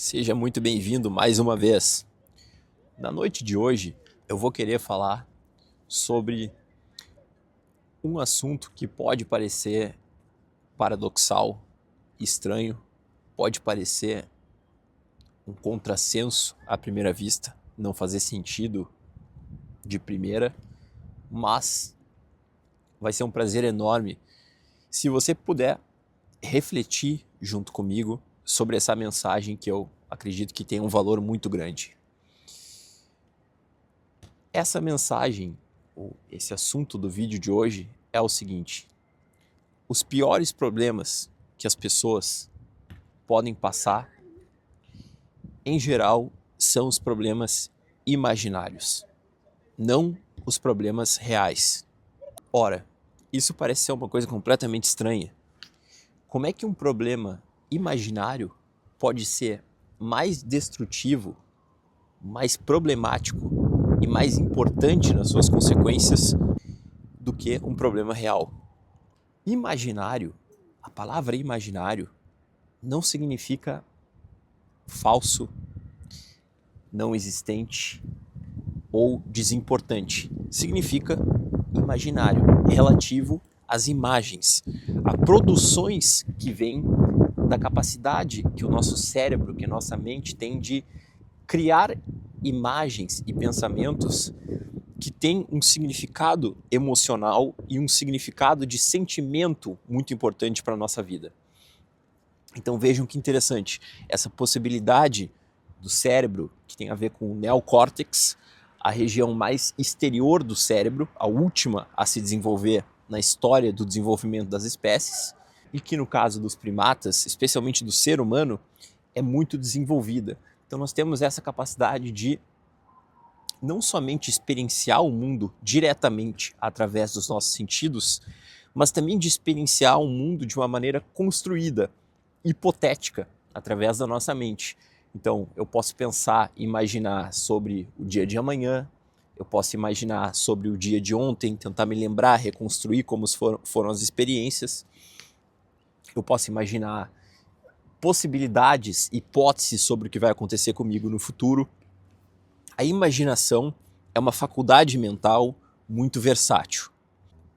Seja muito bem-vindo mais uma vez. Na noite de hoje, eu vou querer falar sobre um assunto que pode parecer paradoxal, estranho, pode parecer um contrassenso à primeira vista, não fazer sentido de primeira, mas vai ser um prazer enorme se você puder refletir junto comigo sobre essa mensagem que eu acredito que tem um valor muito grande. Essa mensagem, ou esse assunto do vídeo de hoje é o seguinte: os piores problemas que as pessoas podem passar, em geral, são os problemas imaginários, não os problemas reais. Ora, isso parece ser uma coisa completamente estranha. Como é que um problema imaginário pode ser mais destrutivo, mais problemático e mais importante nas suas consequências do que um problema real? Imaginário, a palavra imaginário não significa falso, não existente ou desimportante. Significa imaginário, relativo às imagens, a produções que vêm da capacidade que o nosso cérebro, que a nossa mente tem de criar imagens e pensamentos que têm um significado emocional e um significado de sentimento muito importante para a nossa vida. Então vejam que interessante, essa possibilidade do cérebro, que tem a ver com o neocórtex, a região mais exterior do cérebro, a última a se desenvolver na história do desenvolvimento das espécies, e que no caso dos primatas, especialmente do ser humano, é muito desenvolvida. Então nós temos essa capacidade de não somente experienciar o mundo diretamente através dos nossos sentidos, mas também de experienciar o mundo de uma maneira construída, hipotética, através da nossa mente. Então, eu posso pensar e imaginar sobre o dia de amanhã, eu posso imaginar sobre o dia de ontem, tentar me lembrar, reconstruir como foram as experiências. Eu posso imaginar possibilidades, hipóteses sobre o que vai acontecer comigo no futuro. A imaginação é uma faculdade mental muito versátil.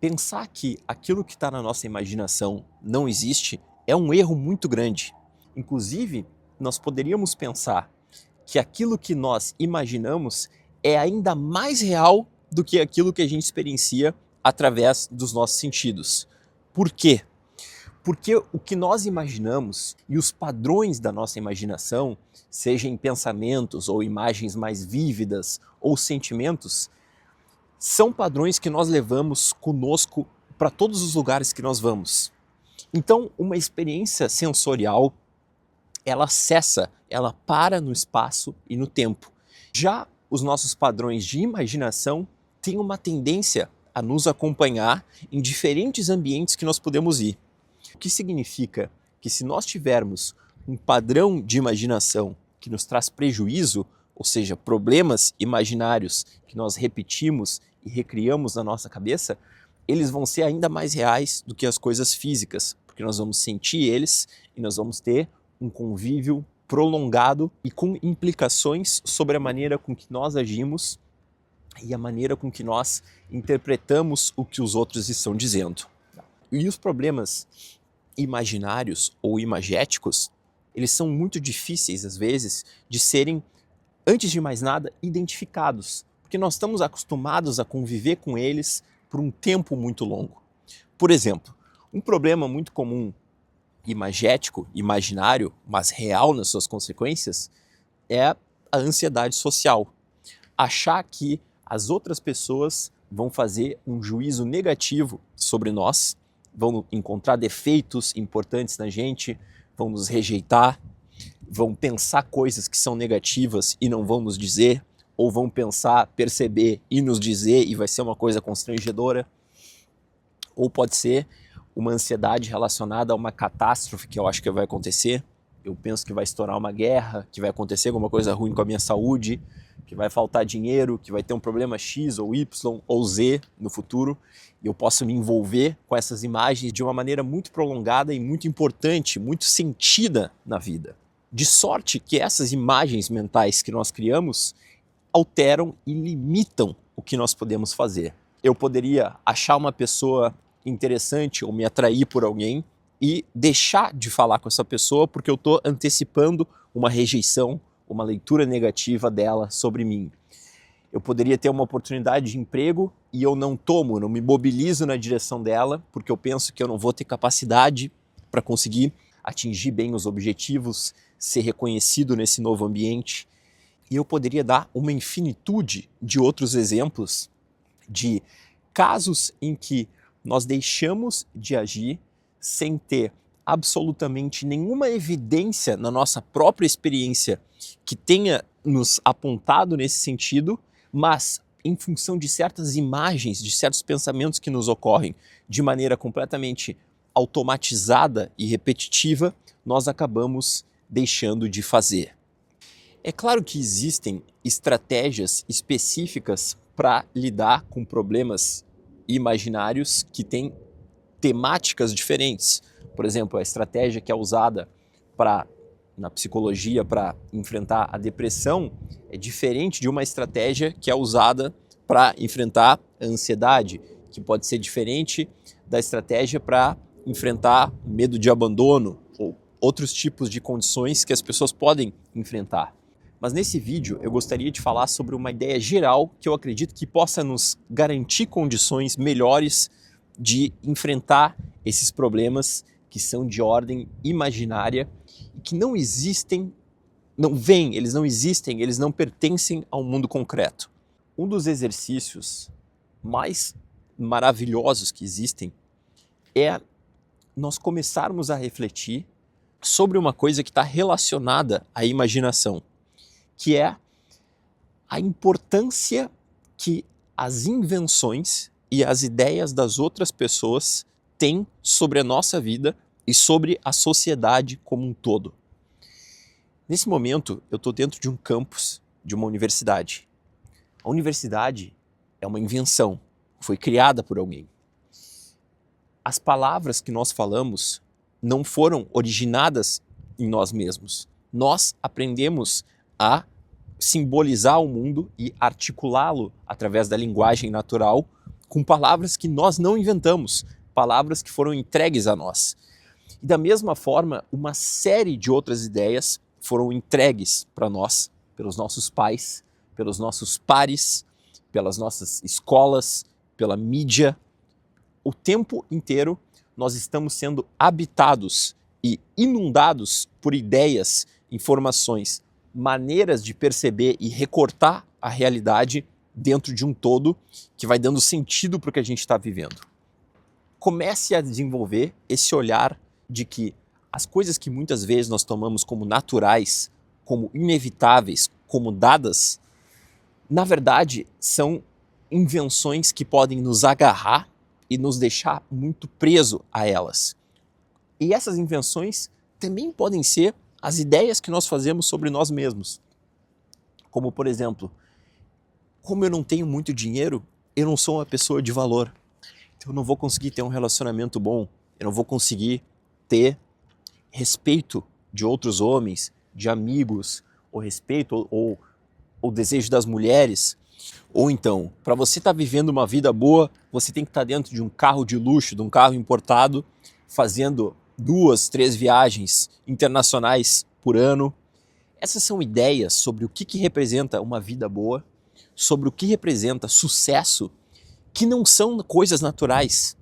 Pensar que aquilo que está na nossa imaginação não existe é um erro muito grande. Inclusive, nós poderíamos pensar que aquilo que nós imaginamos é ainda mais real do que aquilo que a gente experiencia através dos nossos sentidos. Por quê? Porque o que nós imaginamos e os padrões da nossa imaginação, seja em pensamentos ou imagens mais vívidas ou sentimentos, são padrões que nós levamos conosco para todos os lugares que nós vamos. Então, uma experiência sensorial, ela cessa, ela para no espaço e no tempo. Já os nossos padrões de imaginação têm uma tendência a nos acompanhar em diferentes ambientes que nós podemos ir. O que significa que se nós tivermos um padrão de imaginação que nos traz prejuízo, ou seja, problemas imaginários que nós repetimos e recriamos na nossa cabeça, eles vão ser ainda mais reais do que as coisas físicas, porque nós vamos sentir eles e nós vamos ter um convívio prolongado e com implicações sobre a maneira com que nós agimos e a maneira com que nós interpretamos o que os outros estão dizendo. E os problemas imaginários ou imagéticos, eles são muito difíceis às vezes de serem, antes de mais nada, identificados, porque nós estamos acostumados a conviver com eles por um tempo muito longo. Por exemplo, um problema muito comum, imagético, imaginário, mas real nas suas consequências, é a ansiedade social. Achar que as outras pessoas vão fazer um juízo negativo sobre nós, vão encontrar defeitos importantes na gente, vão nos rejeitar, vão pensar coisas que são negativas e não vão nos dizer, ou vão pensar, perceber e nos dizer e vai ser uma coisa constrangedora. Ou pode ser uma ansiedade relacionada a uma catástrofe que eu acho que vai acontecer. Eu penso que vai estourar uma guerra, que vai acontecer alguma coisa ruim com a minha saúde, que vai faltar dinheiro, que vai ter um problema X ou Y ou Z no futuro, e eu posso me envolver com essas imagens de uma maneira muito prolongada e muito importante, muito sentida na vida. De sorte que essas imagens mentais que nós criamos alteram e limitam o que nós podemos fazer. Eu poderia achar uma pessoa interessante ou me atrair por alguém e deixar de falar com essa pessoa porque eu estou antecipando uma rejeição, uma leitura negativa dela sobre mim. Eu poderia ter uma oportunidade de emprego e eu não tomo, não me mobilizo na direção dela porque eu penso que eu não vou ter capacidade para conseguir atingir bem os objetivos, ser reconhecido nesse novo ambiente. E eu poderia dar uma infinitude de outros exemplos de casos em que nós deixamos de agir sem ter absolutamente nenhuma evidência na nossa própria experiência que tenha nos apontado nesse sentido, mas em função de certas imagens, de certos pensamentos que nos ocorrem de maneira completamente automatizada e repetitiva, nós acabamos deixando de fazer. É claro que existem estratégias específicas para lidar com problemas imaginários que têm temáticas diferentes. Por exemplo, a estratégia que é usada na psicologia para enfrentar a depressão é diferente de uma estratégia que é usada para enfrentar a ansiedade, que pode ser diferente da estratégia para enfrentar o medo de abandono ou outros tipos de condições que as pessoas podem enfrentar. Mas nesse vídeo eu gostaria de falar sobre uma ideia geral que eu acredito que possa nos garantir condições melhores de enfrentar esses problemas que são de ordem imaginária e que não existem, eles não existem, eles não pertencem ao mundo concreto. Um dos exercícios mais maravilhosos que existem é nós começarmos a refletir sobre uma coisa que está relacionada à imaginação, que é a importância que as invenções e as ideias das outras pessoas têm sobre a nossa vida e sobre a sociedade como um todo. Nesse momento, eu estou dentro de um campus de uma universidade. A universidade é uma invenção, foi criada por alguém. As palavras que nós falamos não foram originadas em nós mesmos. Nós aprendemos a simbolizar o mundo e articulá-lo através da linguagem natural com palavras que nós não inventamos, palavras que foram entregues a nós. E da mesma forma, uma série de outras ideias foram entregues para nós, pelos nossos pais, pelos nossos pares, pelas nossas escolas, pela mídia. O tempo inteiro nós estamos sendo habitados e inundados por ideias, informações, maneiras de perceber e recortar a realidade dentro de um todo que vai dando sentido para o que a gente está vivendo. Comece a desenvolver esse olhar de que as coisas que muitas vezes nós tomamos como naturais, como inevitáveis, como dadas, na verdade são invenções que podem nos agarrar e nos deixar muito preso a elas. E essas invenções também podem ser as ideias que nós fazemos sobre nós mesmos. Como, por exemplo, como eu não tenho muito dinheiro, eu não sou uma pessoa de valor. Então eu não vou conseguir ter um relacionamento bom, eu não vou conseguir ter respeito de outros homens, de amigos, ou respeito ou desejo das mulheres. Ou então, para você estar vivendo uma vida boa, você tem que estar dentro de um carro de luxo, de um carro importado, fazendo 2, 3 viagens internacionais por ano. Essas são ideias sobre o que representa uma vida boa, sobre o que representa sucesso, que não são coisas naturais.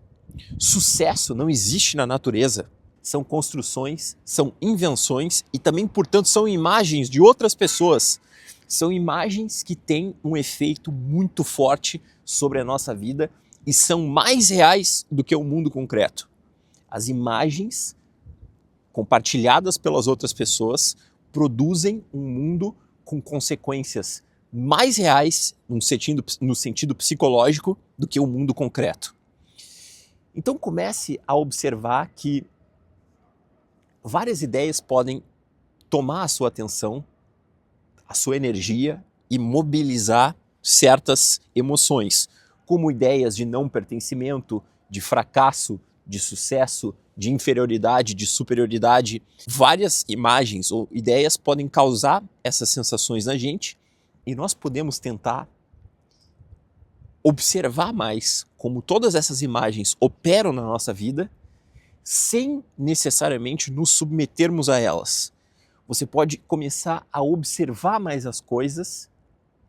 Sucesso não existe na natureza. São construções, são invenções e também, portanto, são imagens de outras pessoas. São imagens que têm um efeito muito forte sobre a nossa vida e são mais reais do que o mundo concreto. As imagens compartilhadas pelas outras pessoas produzem um mundo com consequências mais reais no sentido psicológico do que o mundo concreto. Então comece a observar que várias ideias podem tomar a sua atenção, a sua energia e mobilizar certas emoções, como ideias de não pertencimento, de fracasso, de sucesso, de inferioridade, de superioridade. Várias imagens ou ideias podem causar essas sensações na gente e nós podemos tentar observar mais como todas essas imagens operam na nossa vida sem necessariamente nos submetermos a elas. Você pode começar a observar mais as coisas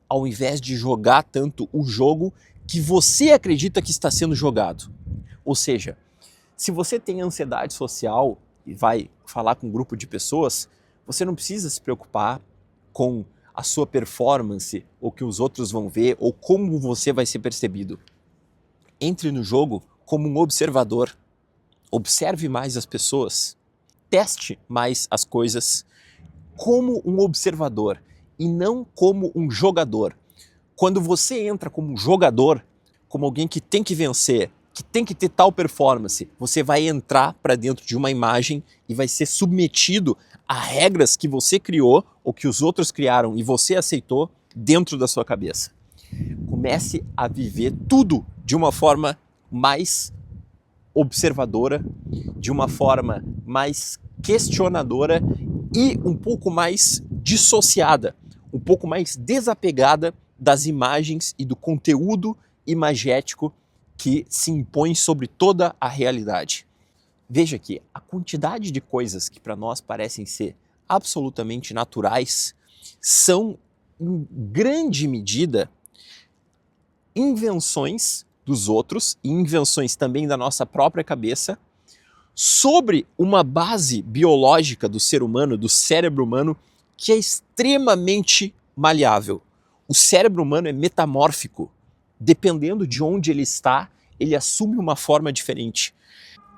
ao invés de jogar tanto o jogo que você acredita que está sendo jogado. Ou seja, se você tem ansiedade social e vai falar com um grupo de pessoas, você não precisa se preocupar com a sua performance, ou que os outros vão ver, ou como você vai ser percebido. Entre no jogo como um observador. Observe mais as pessoas. Teste mais as coisas como um observador e não como um jogador. Quando você entra como um jogador, como alguém que tem que vencer, que tem que ter tal performance, você vai entrar para dentro de uma imagem e vai ser submetido a regras que você criou ou que os outros criaram e você aceitou dentro da sua cabeça. Comece a viver tudo de uma forma mais observadora, de uma forma mais questionadora e um pouco mais dissociada, um pouco mais desapegada das imagens e do conteúdo imagético que se impõe sobre toda a realidade. Veja que a quantidade de coisas que para nós parecem ser absolutamente naturais são, em grande medida, invenções dos outros e invenções também da nossa própria cabeça sobre uma base biológica do ser humano, do cérebro humano, que é extremamente maleável. O cérebro humano é metamórfico. Dependendo de onde ele está, ele assume uma forma diferente.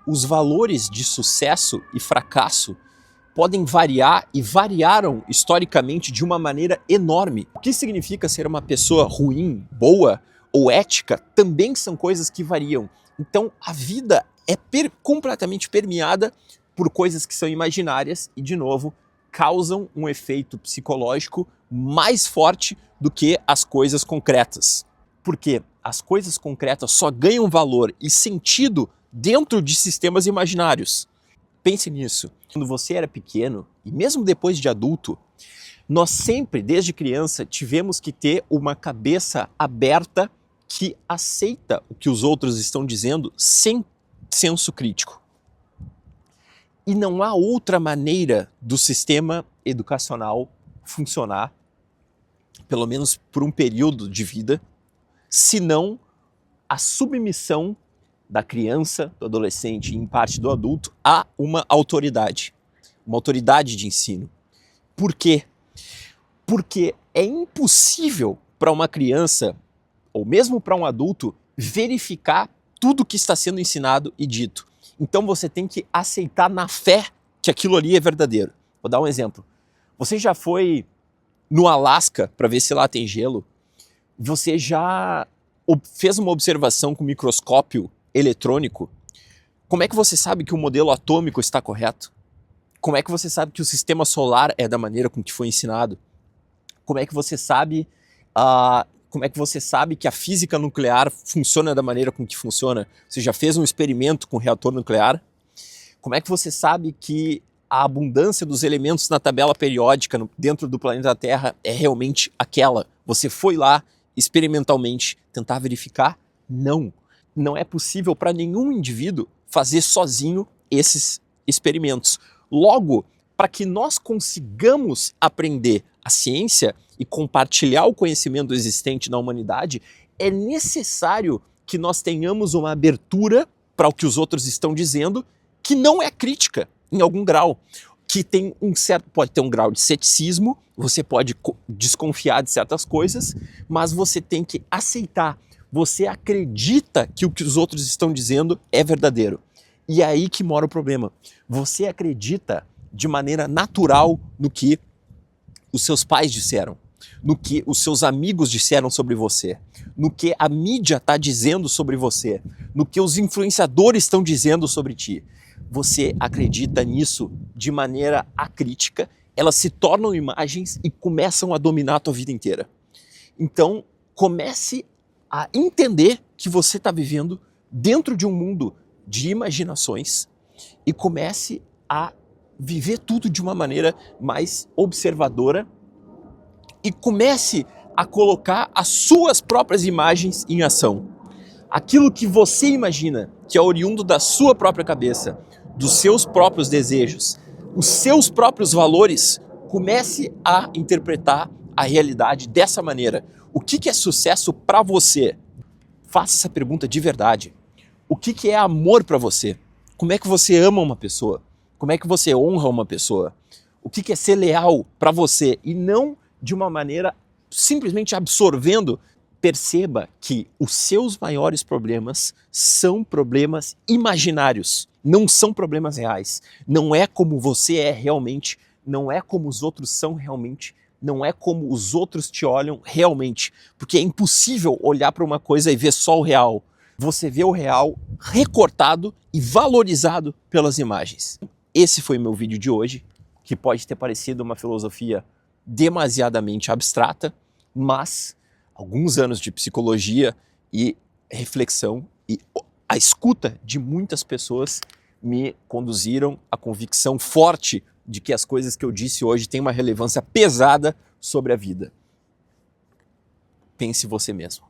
Os valores de sucesso e fracasso podem variar e variaram historicamente de uma maneira enorme. O que significa ser uma pessoa ruim, boa ou ética também são coisas que variam. Então a vida é completamente permeada por coisas que são imaginárias e, de novo, causam um efeito psicológico mais forte do que as coisas concretas. Porque as coisas concretas só ganham valor e sentido dentro de sistemas imaginários. Pense nisso. Quando você era pequeno, e mesmo depois de adulto, nós sempre, desde criança, tivemos que ter uma cabeça aberta que aceita o que os outros estão dizendo sem senso crítico. E não há outra maneira do sistema educacional funcionar, pelo menos por um período de vida, senão a submissão da criança, do adolescente e em parte do adulto a uma autoridade de ensino. Por quê? Porque é impossível para uma criança, ou mesmo para um adulto, verificar tudo que está sendo ensinado e dito. Então você tem que aceitar na fé que aquilo ali é verdadeiro. Vou dar um exemplo. Você já foi no Alasca para ver se lá tem gelo? Você já fez uma observação com microscópio eletrônico? Como é que você sabe que o modelo atômico está correto? Como é que você sabe que o sistema solar é da maneira com que foi ensinado? Como é que você sabe que a física nuclear funciona da maneira com que funciona? Você já fez um experimento com reator nuclear? Como é que você sabe que a abundância dos elementos na tabela periódica dentro do planeta Terra é realmente aquela? Você foi lá experimentalmente tentar verificar? Não. Não é possível para nenhum indivíduo fazer sozinho esses experimentos. Logo, para que nós consigamos aprender a ciência e compartilhar o conhecimento existente na humanidade, é necessário que nós tenhamos uma abertura para o que os outros estão dizendo, que não é crítica em algum grau, que tem pode ter um grau de ceticismo, você pode desconfiar de certas coisas, mas você tem que aceitar. Você acredita que o que os outros estão dizendo é verdadeiro. E é aí que mora o problema. Você acredita de maneira natural no que os seus pais disseram, no que os seus amigos disseram sobre você, no que a mídia está dizendo sobre você, no que os influenciadores estão dizendo sobre ti. Você acredita nisso de maneira acrítica, elas se tornam imagens e começam a dominar a tua vida inteira. Então, comece a entender que você está vivendo dentro de um mundo de imaginações e comece a viver tudo de uma maneira mais observadora e comece a colocar as suas próprias imagens em ação. Aquilo que você imagina, que é oriundo da sua própria cabeça, dos seus próprios desejos, os seus próprios valores, comece a interpretar a realidade dessa maneira. O que é sucesso para você? Faça essa pergunta de verdade. O que é amor para você? Como é que você ama uma pessoa? Como é que você honra uma pessoa? O que é ser leal para você? E não de uma maneira simplesmente absorvendo. Perceba que os seus maiores problemas são problemas imaginários, não são problemas reais. Não é como você é realmente, não é como os outros são realmente, não é como os outros te olham realmente. Porque é impossível olhar para uma coisa e ver só o real. Você vê o real recortado e valorizado pelas imagens. Esse foi meu vídeo de hoje, que pode ter parecido uma filosofia demasiadamente abstrata, mas alguns anos de psicologia e reflexão e a escuta de muitas pessoas me conduziram à convicção forte de que as coisas que eu disse hoje têm uma relevância pesada sobre a vida. Pense você mesmo.